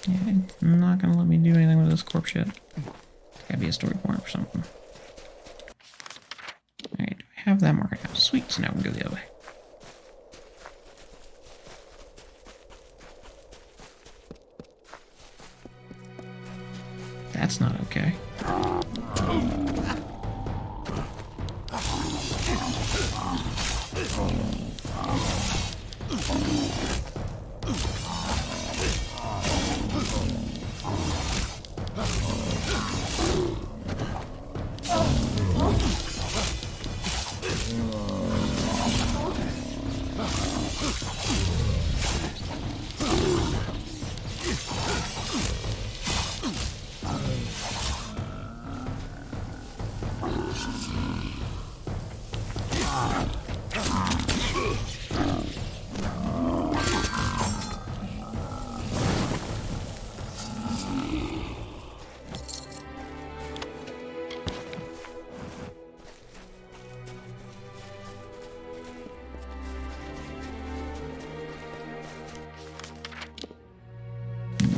Yeah, it's not gonna let me do anything with this corpse yet. It's gotta be a story point or something. Alright, do I have that market now? Sweet, so now we can go the other way. That's not okay.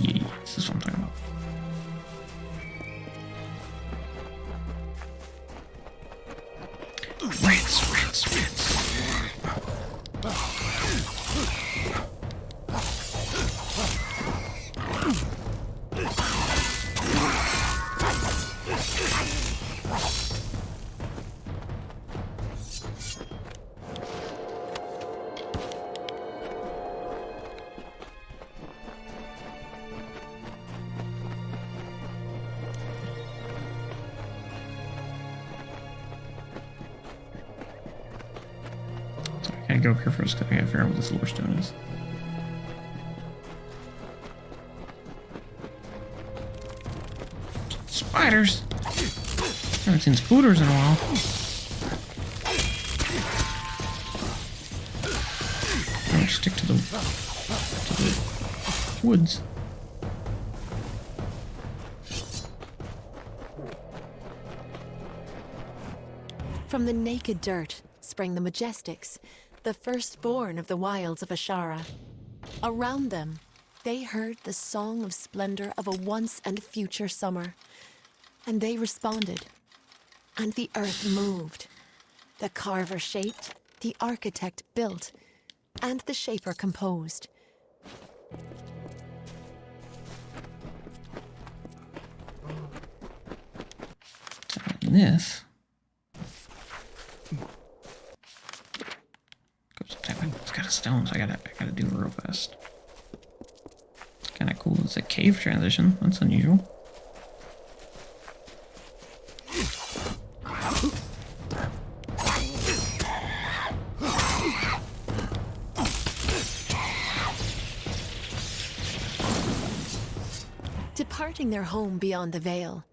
Yeah, this is what I'm talking about. Rats, rats, rats. I gotta go up here first because I gotta figure out what this lure stone is. Spiders! I haven't seen spooters in a while. I'm gonna stick to the woods. From the naked dirt sprang the Majestics, the firstborn of the wilds of Ashara. Around them, they heard the song of splendor of a once and future summer. And they responded. And the earth moved. The carver shaped, the architect built, and the shaper composed. And this goes up that way. It's got a stone, so I gotta do it real fast. It's kinda cool. It's a cave transition. That's unusual. Departing their home beyond the veil,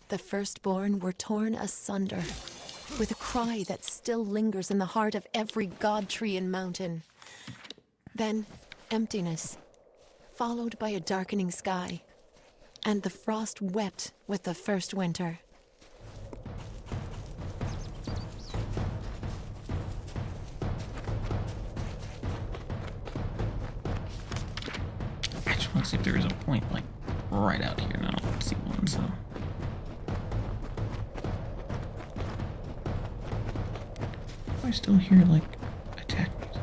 the firstborn were torn asunder, with a cry that still lingers in the heart of every god tree and mountain. Then emptiness, followed by a darkening sky, and the frost wept with the first winter. I just want to see if there is a point, like, right out here, and I don't see one, so... I still hear, like, attack music.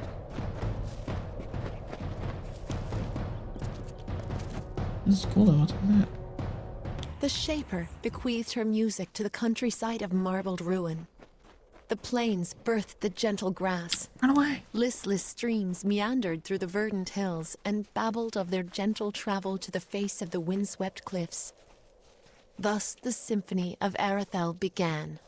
This is cool, though. I'll take that. The Shaper bequeathed her music to the countryside of marbled ruin. The plains birthed the gentle grass. Run away! Listless streams meandered through the verdant hills and babbled of their gentle travel to the face of the windswept cliffs. Thus the symphony of Arathel began.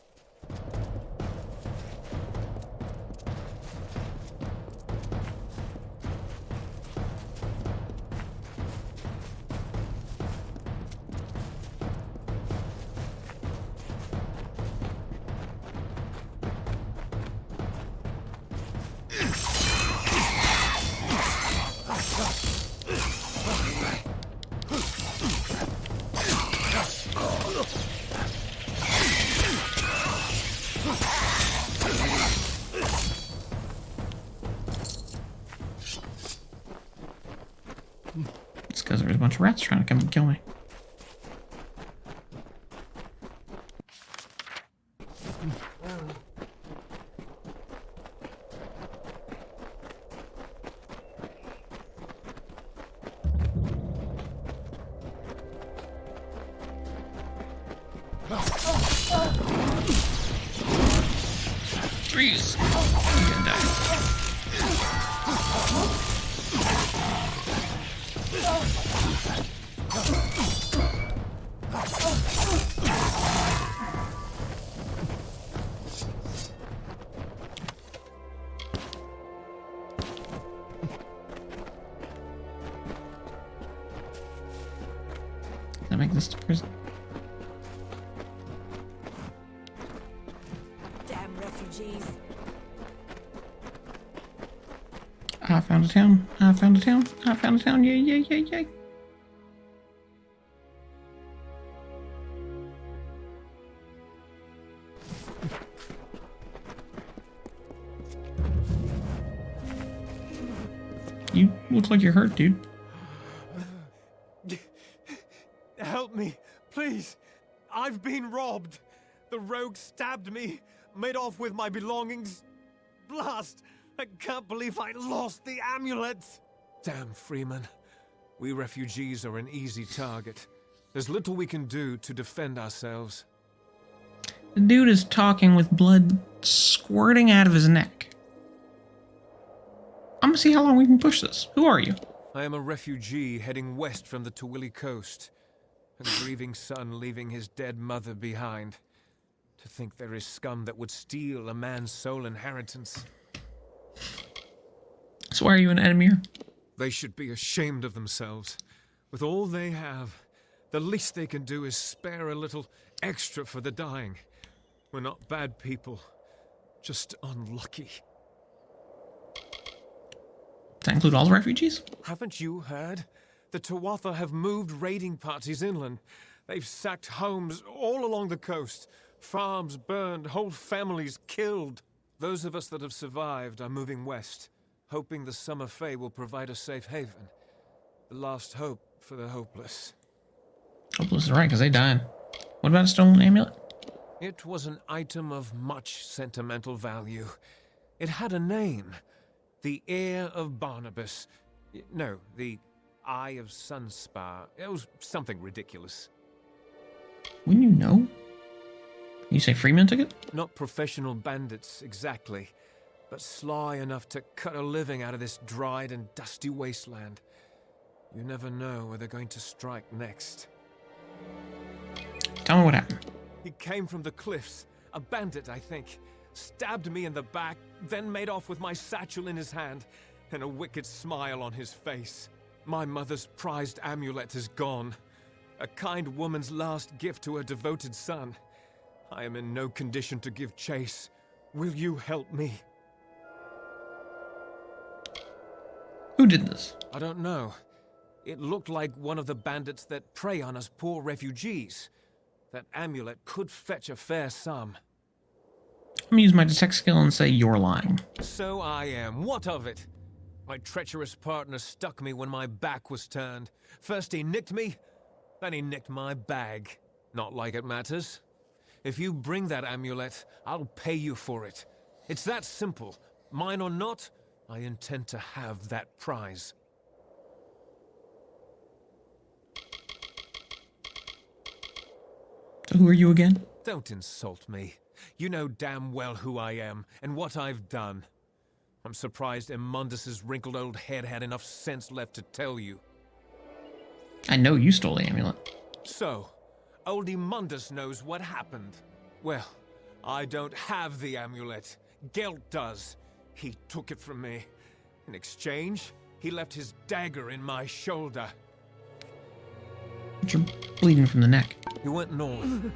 because there's a bunch of rats trying to come and kill me. Freeze! I'm gonna die. Can I make this to prison? Damn refugees. I found a town. I found a town. I found a town. Yay, yay, yay, yay. You look like you're hurt, dude. Help me, please. I've been robbed. The rogue stabbed me, made off with my belongings. Blast! I can't believe I lost the amulet. Damn, Freeman. We refugees are an easy target. There's little we can do to defend ourselves. The dude is talking with blood squirting out of his neck. I'm gonna see how long we can push this. Who are you? I am a refugee heading west from the Tawili coast. A grieving son leaving his dead mother behind. To think there is scum that would steal a man's sole inheritance. So why are you an Edmure? They should be ashamed of themselves. With all they have, the least they can do is spare a little extra for the dying. We're not bad people, just unlucky. Does that include all the refugees? Haven't you heard? The Tuatha have moved raiding parties inland. They've sacked homes all along the coast. Farms burned, whole families killed. Those of us that have survived are moving west, hoping the Summer Fae will provide a safe haven. The last hope for the hopeless. Hopeless is right, because they died. What about a stone amulet? It was an item of much sentimental value. It had a name. The Heir of Barnabas. No, the Eye of Sunspar. It was something ridiculous. Wouldn't you know? You say Freeman took it? Not professional bandits, exactly. But sly enough to cut a living out of this dried and dusty wasteland. You never know where they're going to strike next. Tell me what happened. He came from the cliffs. A bandit, I think. Stabbed me in the back, then made off with my satchel in his hand, and a wicked smile on his face. My mother's prized amulet is gone. A kind woman's last gift to her devoted son. I am in no condition to give chase. Will you help me? Who did this? I don't know. It looked like one of the bandits that prey on us poor refugees. That amulet could fetch a fair sum. I'm gonna use my detect skill and say you're lying. So I am. What of it? My treacherous partner stuck me when my back was turned. First he nicked me, then he nicked my bag. Not like it matters. If you bring that amulet, I'll pay you for it. It's that simple. Mine or not, I intend to have that prize. So who are you again? Don't insult me. You know damn well who I am, and what I've done. I'm surprised Immundus's wrinkled old head had enough sense left to tell you. I know you stole the amulet. So, old Immundus knows what happened. Well, I don't have the amulet. Gelt does. He took it from me. In exchange, he left his dagger in my shoulder. But you're bleeding from the neck. He went north.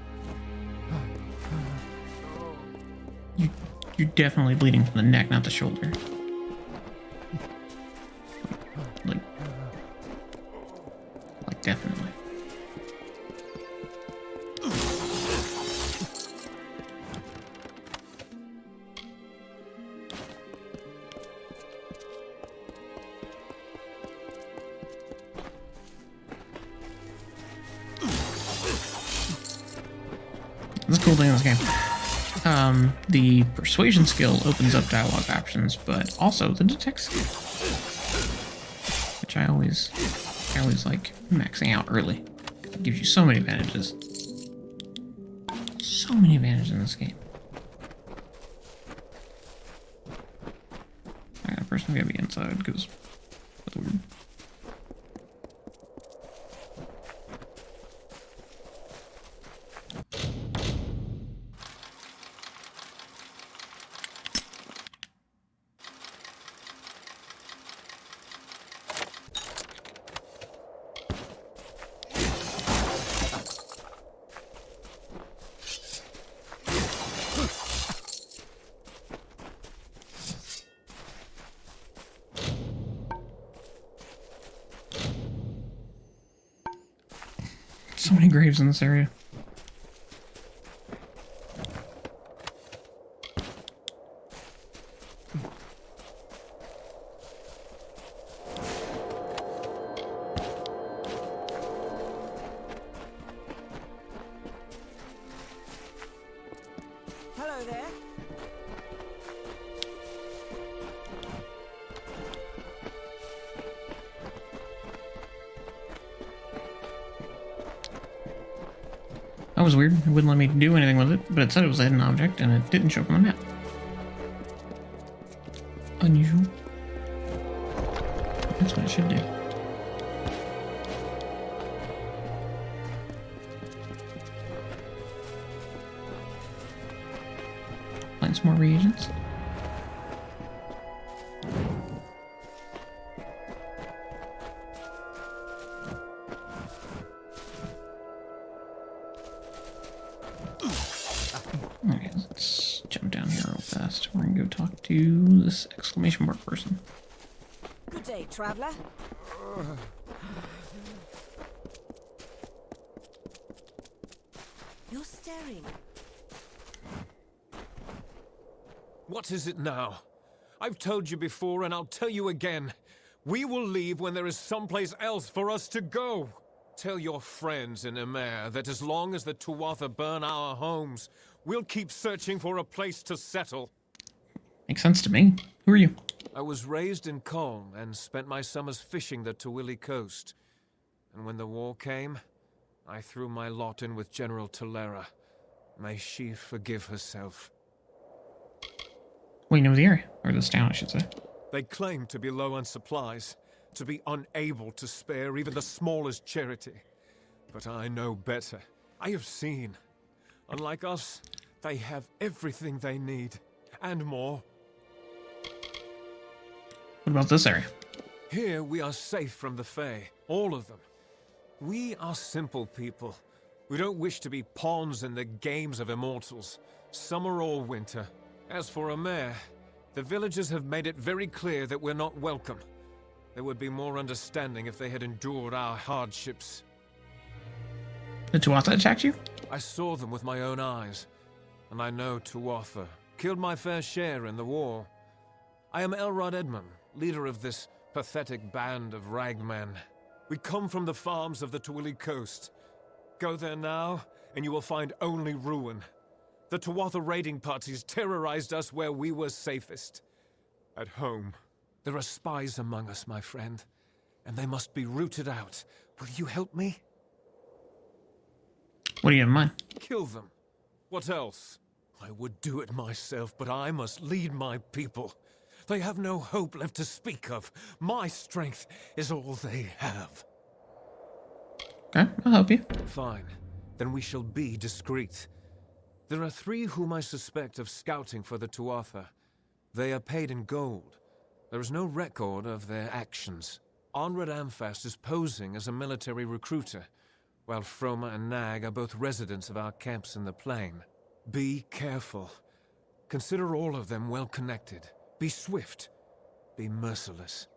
You're definitely bleeding from the neck, not the shoulder. Like definitely. That's a cool thing in this game. The persuasion skill opens up dialogue options, but also the detect skill, which I always like maxing out early. It gives you so many advantages. So many advantages in this game. I got a person gotta be inside because that's weird. So many graves in this area. Hello there. That was weird. It wouldn't let me do anything with it, but it said it was a hidden object, and it didn't show up on the map. Unusual. That's what it should do. Find some more reagents. Okay, let's jump down here real fast. We're gonna go talk to this exclamation mark person. Good day, traveler. You're staring. What is it now? I've told you before, and I'll tell you again. We will leave when there is someplace else for us to go. Tell your friends in Emer that as long as the Tuatha burn our homes, we'll keep searching for a place to settle. Makes sense to me. Who are you? I was raised in Colne and spent my summers fishing the Tawili coast. And when the war came, I threw my lot in with General Tolera. May she forgive herself. Well, you know the area. Or this town, I should say. They claim to be low on supplies, to be unable to spare even the smallest charity. But I know better. I have seen. Unlike us, they have everything they need, and more. What about this area? Here we are safe from the Fae, all of them. We are simple people. We don't wish to be pawns in the games of immortals, summer or winter. As for Emer, the villagers have made it very clear that we're not welcome. There would be more understanding if they had endured our hardships. The Tuatha attacked you? I saw them with my own eyes, and I know Tuatha killed my fair share in the war. I am Elrod Edmund, leader of this pathetic band of ragmen. We come from the farms of the Tawili coast. Go there now, and you will find only ruin. The Tuatha raiding parties terrorized us where we were safest. At home. There are spies among us, my friend, and they must be rooted out. Will you help me? What do you have in mind? Kill them. What else? I would do it myself, but I must lead my people. They have no hope left to speak of. My strength is all they have. Okay, I'll help you. Fine. Then we shall be discreet. There are 3 whom I suspect of scouting for the Tuatha. They are paid in gold. There is no record of their actions. Onrad Amfast is posing as a military recruiter, while Froma and Nag are both residents of our camps in the plain. Be careful. Consider all of them well connected. Be swift. Be merciless.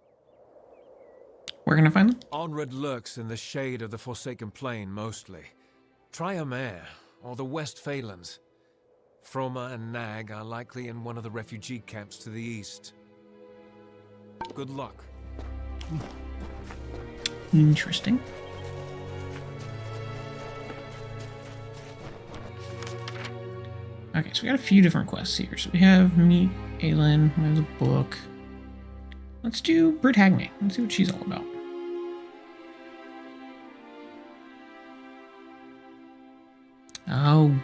Where can I find them? Onrad lurks in the shade of the Forsaken Plain mostly. Try Emer, or the West Phalanx. Froma and Nag are likely in one of the refugee camps to the east. Good luck. Interesting. Okay, so we got a few different quests here. So we have Meet Aelin, we have the book. Let's do Britt Hagney. Let's see what she's all about. Oh,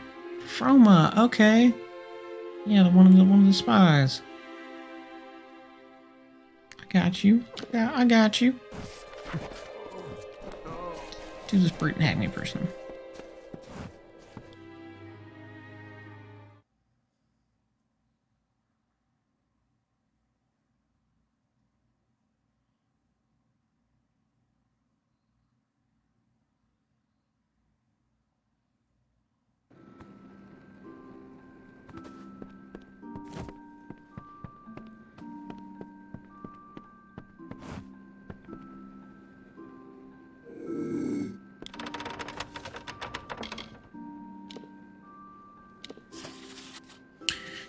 Froma. Okay. Yeah, one of the spies. I got you. Yeah, I got you. Do this Britt Hagney person.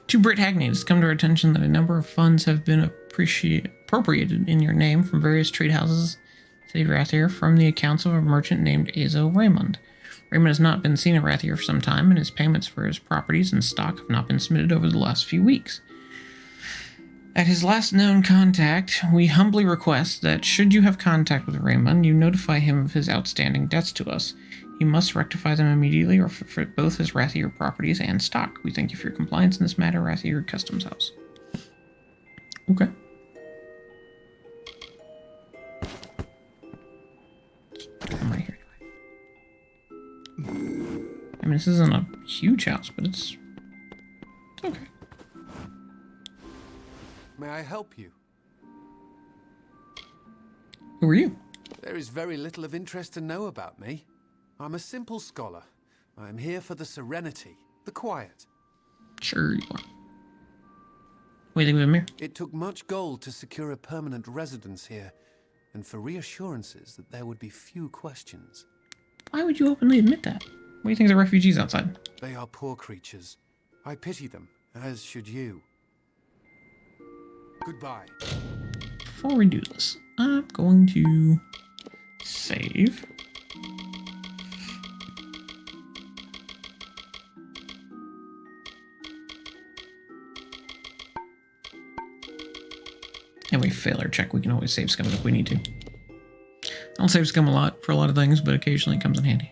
To Britt Hagney, it has come to our attention that a number of funds have been appropriated in your name from various trade houses in Rathir from the accounts of a merchant named Azo Raymond. Raymond has not been seen in Rathir for some time, and his payments for his properties and stock have not been submitted over the last few weeks. At his last known contact, we humbly request that should you have contact with Raymond, you notify him of his outstanding debts to us. He must rectify them immediately or for both his Rathir properties and stock. We thank you for your compliance in this matter, Rathir Customs House. Okay. I'm right here. I mean, this isn't a huge house, but it's okay. May I help you? Who are you? There is very little of interest to know about me. I'm a simple scholar. I am here for the serenity, the quiet. Sure you are. What do you think of him here? It took much gold to secure a permanent residence here, and for reassurances that there would be few questions. Why would you openly admit that? What do you think of the refugees outside? They are poor creatures. I pity them, as should you. Goodbye. Before we do this, I'm going to save. And we fail our check, we can always save scum if we need to. I don't save scum a lot for a lot of things, but occasionally it comes in handy.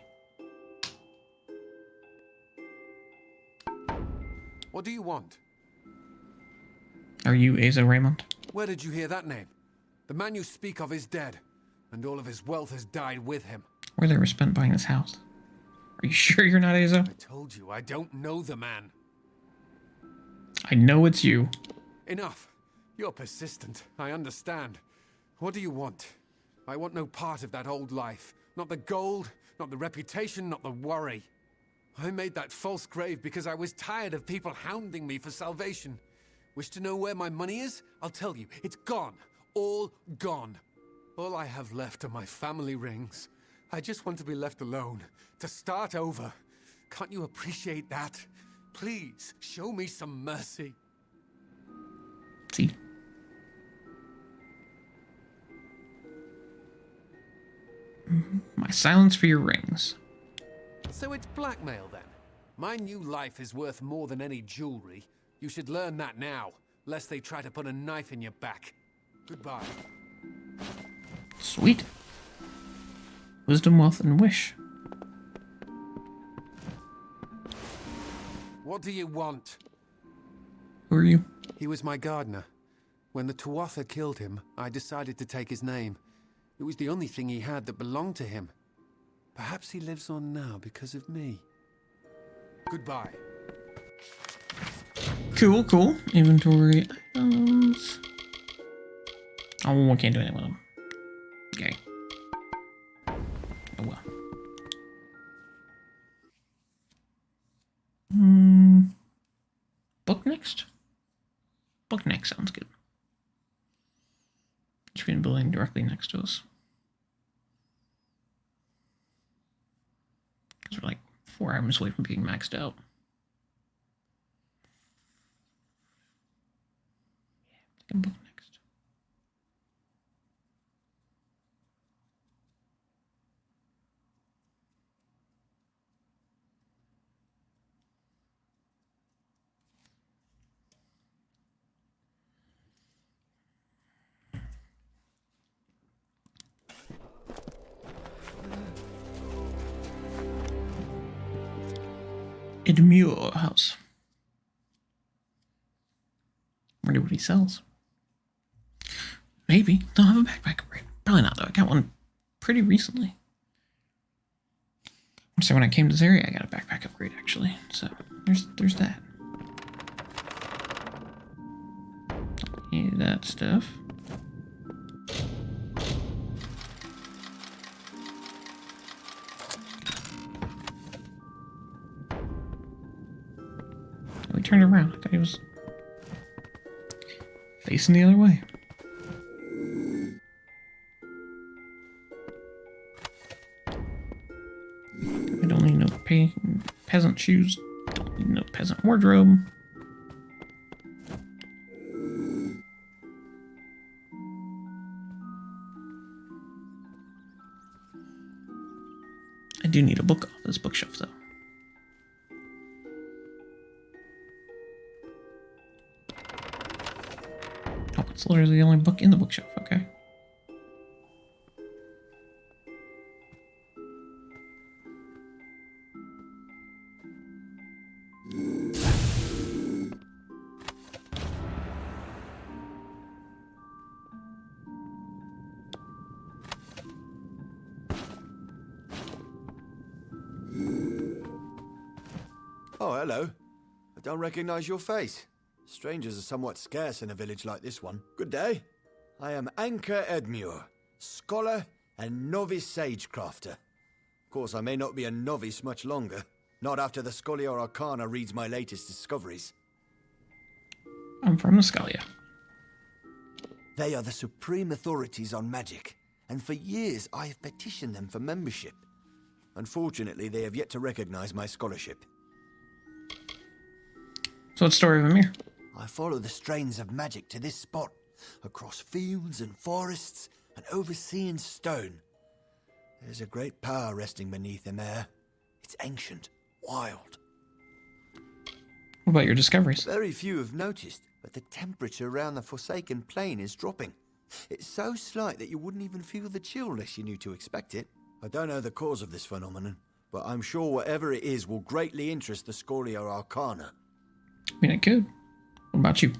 What do you want? Are you Azo Raymond? Where did you hear that name? The man you speak of is dead, and all of his wealth has died with him. Where they were spent buying this house. Are you sure you're not Azo? I told you, I don't know the man. I know it's you. Enough. You're persistent, I understand. What do you want? I want no part of that old life. Not the gold, not the reputation, not the worry. I made that false grave because I was tired of people hounding me for salvation. Wish to know where my money is? I'll tell you. It's gone. All gone. All I have left are my family rings. I just want to be left alone. To start over. Can't you appreciate that? Please, show me some mercy. See? My silence for your rings. So it's blackmail then? My new life is worth more than any jewelry. You should learn that now, lest they try to put a knife in your back. Goodbye. Sweet. Wisdom, wealth, and wish. What do you want? Who are you? He was my gardener. When the Tuatha killed him, I decided to take his name. It was the only thing he had that belonged to him. Perhaps he lives on now because of me. Goodbye. Cool, cool. Inventory items. Oh, I can't do anything with them. Okay. Oh well. Book next? Book next sounds good. Should be in a building directly next to us. Because we're like 4 items away from being maxed out. Yeah, I can book next. Edmure house. Wonder what he sells. Maybe. Don't have a backpack upgrade. Probably not, though. I got one pretty recently. So when I came to this area, I got a backpack upgrade, actually. So there's that. Don't need that stuff. We turned around. I thought he was facing the other way. I don't need no peasant shoes. Don't need no peasant wardrobe. I do need a book off this bookshelf, though. Oh, it's literally the only book in the bookshelf. Okay. Oh, hello. I don't recognize your face. Strangers are somewhat scarce in a village like this one. Good day. I am Anchor Edmure, scholar and novice sagecrafter. Of course, I may not be a novice much longer. Not after the Scholia Arcana reads my latest discoveries. I'm from the Scalia. They are the supreme authorities on magic, and for years I have petitioned them for membership. Unfortunately, they have yet to recognize my scholarship. So it's Story of Amir. I follow the strains of magic to this spot, across fields and forests and overseeing stone. There's a great power resting beneath Amir. It's ancient, wild. What about your discoveries? Very few have noticed, but the temperature around the Forsaken Plain is dropping. It's so slight that you wouldn't even feel the chill unless you knew to expect it. I don't know the cause of this phenomenon, but I'm sure whatever it is will greatly interest the Scholia Arcana. I mean, it could. What about you?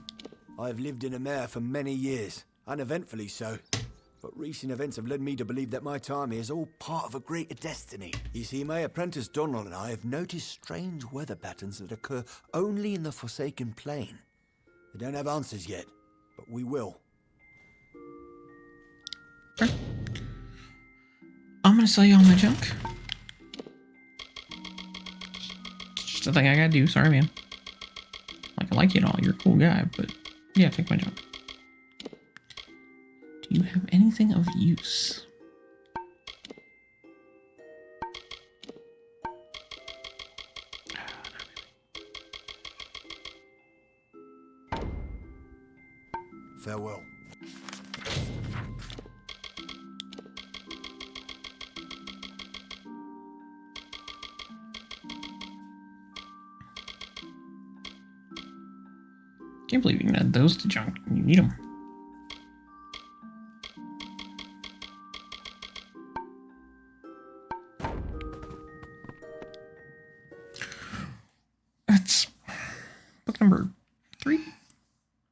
I've lived in Amir for many years, uneventfully so. But recent events have led me to believe that my time here is all part of a greater destiny. You see, my apprentice Donald and I have noticed strange weather patterns that occur only in the Forsaken Plain. We don't have answers yet, but we will. Okay. I'm gonna sell you all my junk. Just the thing I gotta do. Sorry, man. Like, I like you and all. You're a cool guy, but yeah, take my junk. Do you have anything of use? Farewell. Can't believe you can add those to junk. You need them. That's book number 3.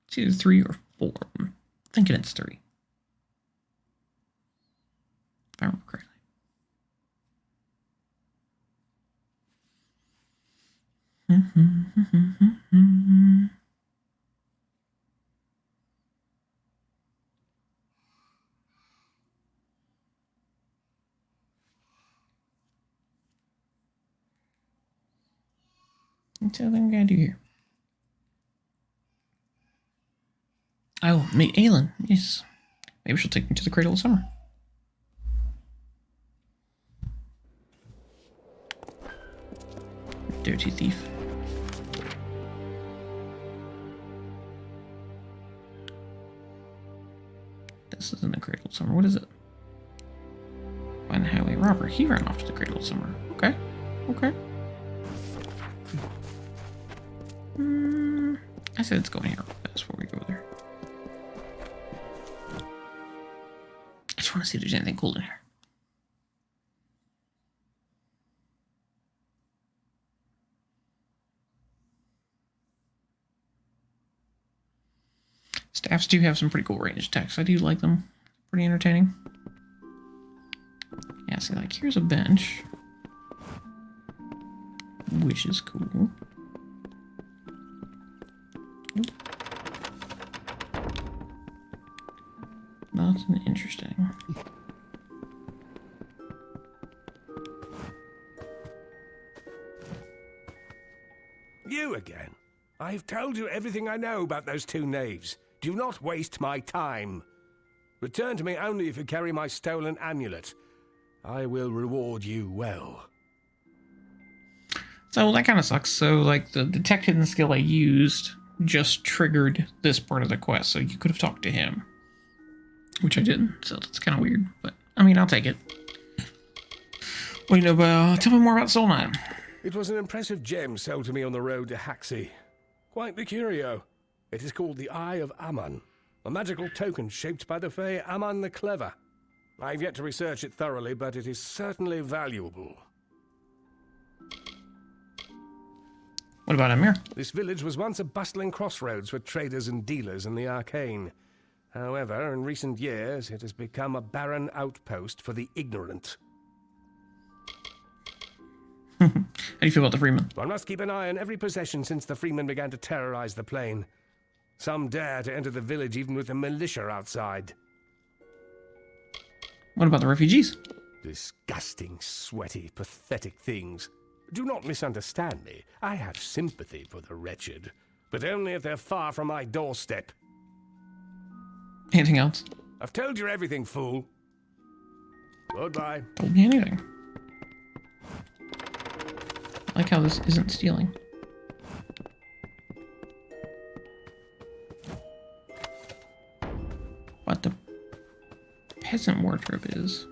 It's either 3 or 4. I'm thinking it's 3. If I remember correctly. What's the other thing I gotta do here? Oh, meet Aelin. Yes. Maybe she'll take me to the Cradle of Summer. Dirty thief. This isn't the Cradle of Summer. What is it? Find the highway robber. He ran off to the Cradle of Summer. Okay. Okay. I said it's going here real fast before we go there. I just want to see if there's anything cool in here. traps do have some pretty cool range attacks. I do like them. Pretty entertaining. Yeah, see, like, here's a bench. Which is cool. Oop. That's an interesting. You again? I've told you everything I know about those two knaves. Do not waste my time. Return to me only if you carry my stolen amulet. I will reward you well. So that kind of sucks. So, like, the detect hidden skill I used just triggered this part of the quest, so you could have talked to him. Which I didn't, so that's kind of weird. But, I mean, I'll take it. What do you know about... Tell me more about Soul Knight. It was an impressive gem sold to me on the road to Haxi. Quite the curio. It is called the Eye of Aman, a magical token shaped by the Fae Aman the Clever. I've yet to research it thoroughly, but it is certainly valuable. What about Amir? This village was once a bustling crossroads for traders and dealers in the arcane. However, in recent years, it has become a barren outpost for the ignorant. How do you feel about the Freeman? One must keep an eye on every possession since the Freemen began to terrorize the plain. Some dare to enter the village even with the militia outside. What about the refugees? Disgusting, sweaty, pathetic things. Do not misunderstand me. I have sympathy for the wretched, but only if they're far from my doorstep. Anything else? I've told you everything, fool. Goodbye. Told me anything. I like how this isn't stealing. What the peasant wardrobe is.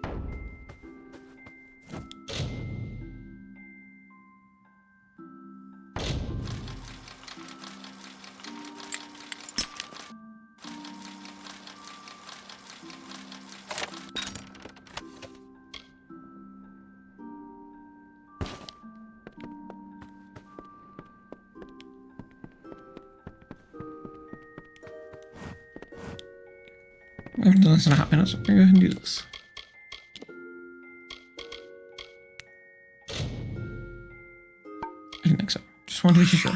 I haven't done this in a hot minute, so I'm gonna go ahead and do this. I didn't think so. Just wanted to be sure.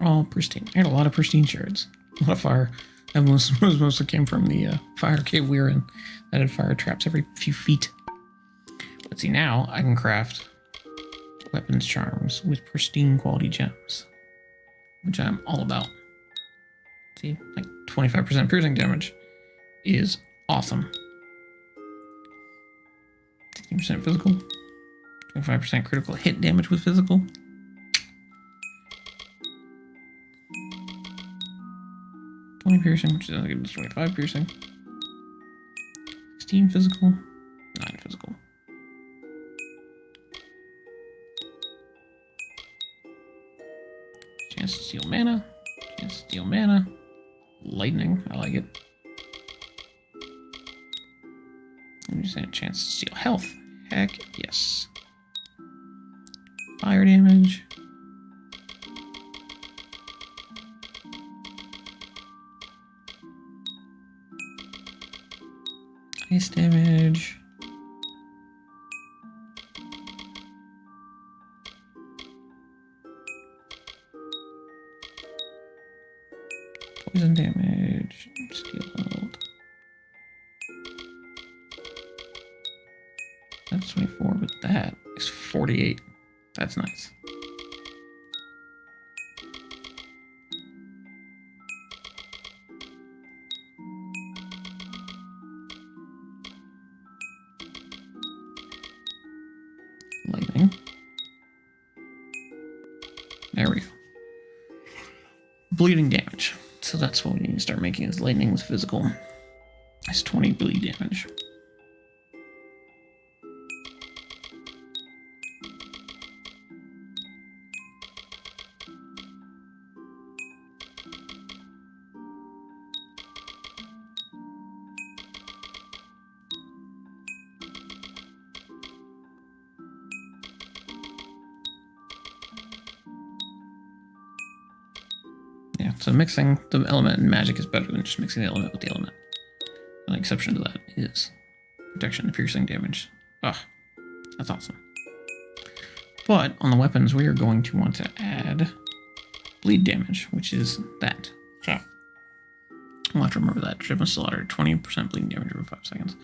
All pristine. I had a lot of pristine shards. A lot of fire. And mostly came from the fire cave we were in. That had fire traps every few feet. Let's see, now I can craft weapons charms with pristine quality gems. Which I'm all about. See, like 25% piercing damage is awesome. 16% physical. 25% critical hit damage with physical. 20 piercing, which is give us 25 piercing. 16 physical, 9 physical. Chance to steal mana. Chance to steal mana. Lightning, I like it. I'm just saying, chance to steal health. Heck yes. Fire damage. Ice damage. Poison damage. Steel held. That's 24, but that is 48. That's nice. There we go. Bleeding damage. So that's what we need to start making is lightning with physical. It's 20 bleed damage. Yeah, so mixing the element in magic is better than just mixing the element with the element. An exception to that is protection and piercing damage. Ugh, that's awesome. But on the weapons, we are going to want to add bleed damage, which is that. So we'll have to remember that. Driven Slaughter, 20% bleeding damage over 5 seconds.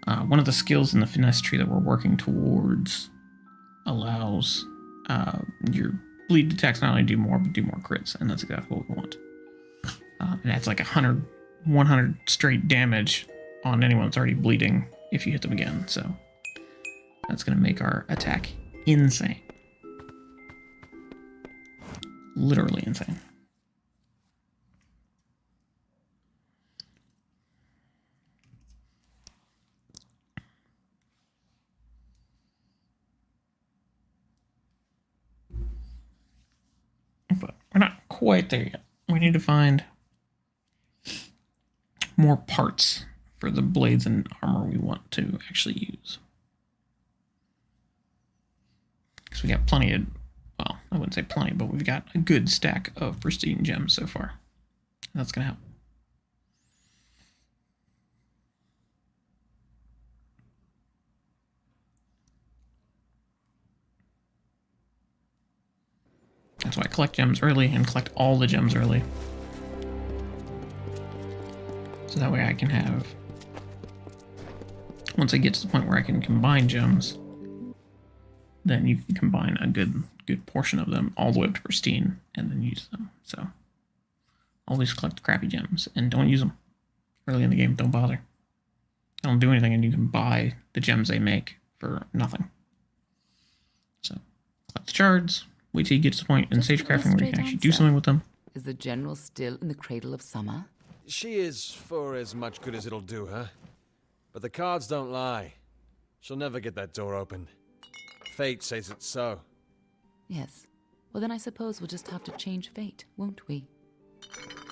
One of the skills in the finesse tree that we're working towards allows your bleed attacks not only do more, but do more crits, and that's exactly what we want. It adds like 100 straight damage on anyone that's already bleeding if you hit them again, so that's going to make our attack insane. Literally insane. But we're not quite there yet. We need to find more parts for the blades and armor we want to actually use. Because we got plenty of, well, I wouldn't say plenty, but we've got a good stack of pristine gems so far. That's going to help. That's why I collect gems early and collect all the gems early. So that way I can have, once I get to the point where I can combine gems, then you can combine a good portion of them all the way up to pristine and then use them. So always collect the crappy gems and don't use them early in the game. Don't bother. They don't do anything, and you can buy the gems they make for nothing. So collect the shards. Wait till you get to the point in sagecrafting where you can actually do something with them. Is the general still in the cradle of summer? She is for as much good as it'll do her. But the cards don't lie. She'll never get that door open. Fate says it's so. Yes. Well, then I suppose we'll just have to change fate, won't we?